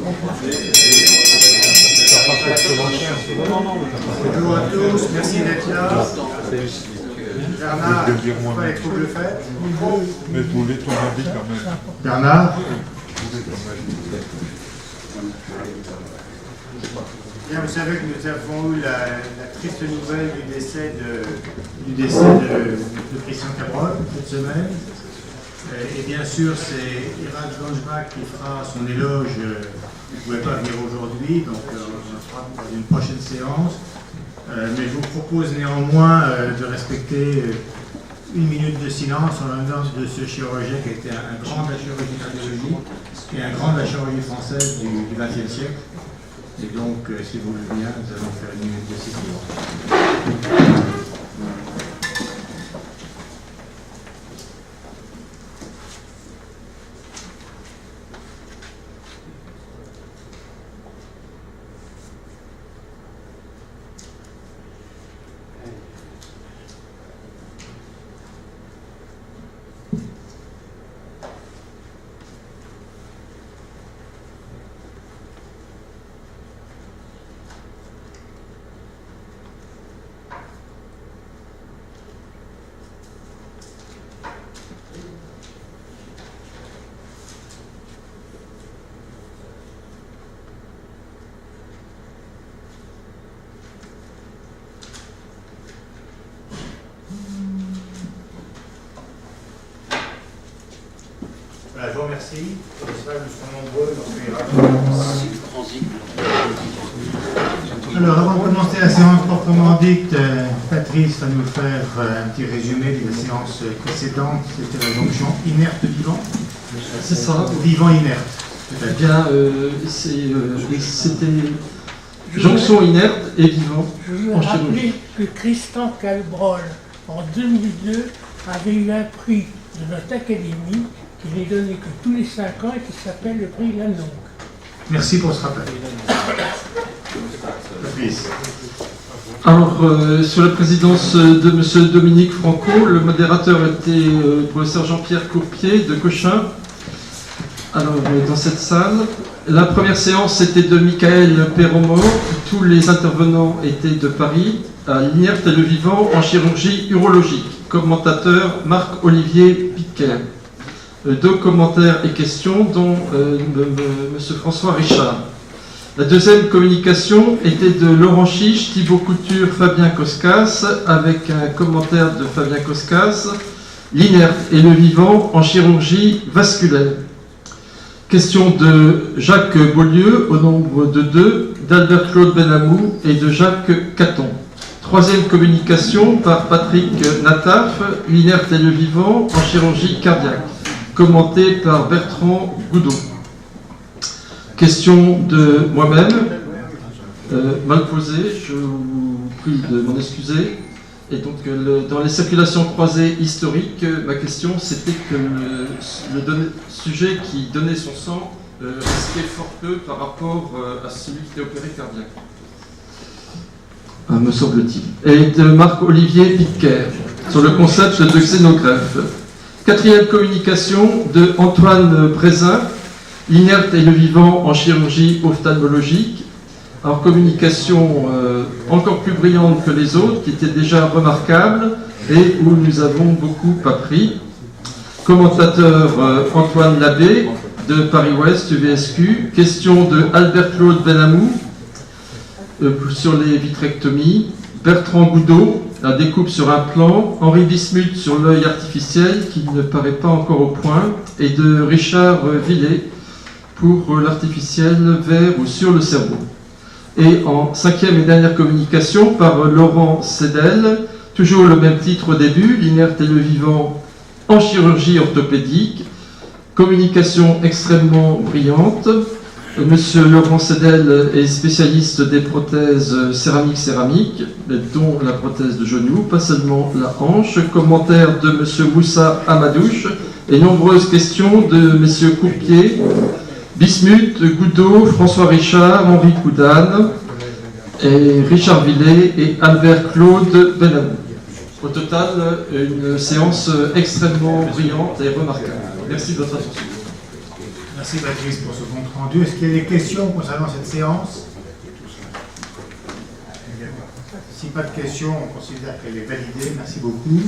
Bonjour à tous, merci d'être là. Bernard, pas les troubles faites. Mais vous voulez ton avis quand même. Bernard. Bien, vous savez que nous avons eu la triste nouvelle du décès de Christian Cabrol cette semaine. Et bien sûr, c'est Irak Ganjbach qui fera son éloge. Il ne pouvait pas venir aujourd'hui, donc on le fera dans une prochaine séance. Mais je vous propose néanmoins de respecter une minute de silence en l'honneur de ce chirurgien qui a été un grand de la chirurgie cardiologique et un grand de la chirurgie française du XXe siècle. Et donc, si vous le voulez bien, nous allons faire une minute de silence. Voilà, je vous remercie. J'espère que nous serons nombreux dans Alors, avant de commencer la séance proprement dite, Patrice va nous faire un petit résumé de la séance précédente. C'était la jonction inerte-vivant. C'est ça. Vivant-inerte. Eh bien, c'était jonction inerte et vivant. Je veux rappeler que Christian Cabrol, en 2002, avait eu un prix de notre académie qui n'est donné que tous les 5 ans et qui s'appelle le prix Lanong. Merci pour ce rappel. Patrice. Alors, sous la présidence de M. Dominique Franco, le modérateur était le professeur Jean-Pierre Courpier de Cochin. Alors, dans cette salle, la première séance était de Michael Perromort. Tous les intervenants étaient de Paris, à l'inerte et le vivant en chirurgie urologique. Commentateur Marc-Olivier Piquet. 2 commentaires et questions, dont M. François Richard. La deuxième communication était de Laurent Chiche, Thibaut Couture, Fabien Coscas, avec un commentaire de Fabien Coscas, l'inerte et le vivant en chirurgie vasculaire. Question de Jacques Beaulieu, au nombre de 2, d'Albert-Claude Benamou et de Jacques Caton. Troisième communication par Patrick Nataf, l'inerte et le vivant en chirurgie cardiaque, commenté par Bertrand Goudot. Question de moi-même, mal posée, je vous prie de m'en excuser. Et donc, dans les circulations croisées historiques, ma question c'était que le sujet qui donnait son sang risquait fort peu par rapport à celui qui était opéré cardiaque. Me semble-t-il. Et de Marc-Olivier Piquet sur le concept de xénogreffe. Quatrième communication de Antoine Brézin, l'inerte et le vivant en chirurgie ophtalmologique. Alors, communication encore plus brillante que les autres, qui était déjà remarquable et où nous avons beaucoup appris. Commentateur Antoine Labbé de Paris-Ouest, UVSQ. Question de Albert-Claude Benamou sur les vitrectomies. Bertrand Goudot, la découpe sur un plan. Henri Bismuth sur l'œil artificiel, qui ne paraît pas encore au point. Et de Richard Villet pour l'artificiel vers ou sur le cerveau. Et en 5e et dernière communication par Laurent Sédel, toujours le même titre au début, l'inerte et le vivant en chirurgie orthopédique, communication extrêmement brillante. Monsieur Laurent Sédel est spécialiste des prothèses céramiques, dont la prothèse de genou, pas seulement la hanche. Commentaire de monsieur Moussa Amadouche et nombreuses questions de messieurs Courpier, Bismuth, Goudot, François Richard, Henri Coudane, et Richard Villet et Albert-Claude Benamou. Au total, une séance extrêmement brillante et remarquable. Merci de votre attention. Merci Patrice pour ce compte rendu. Est-ce qu'il y a des questions concernant cette séance? Si pas de questions, on considère qu'elle est validée. Merci beaucoup.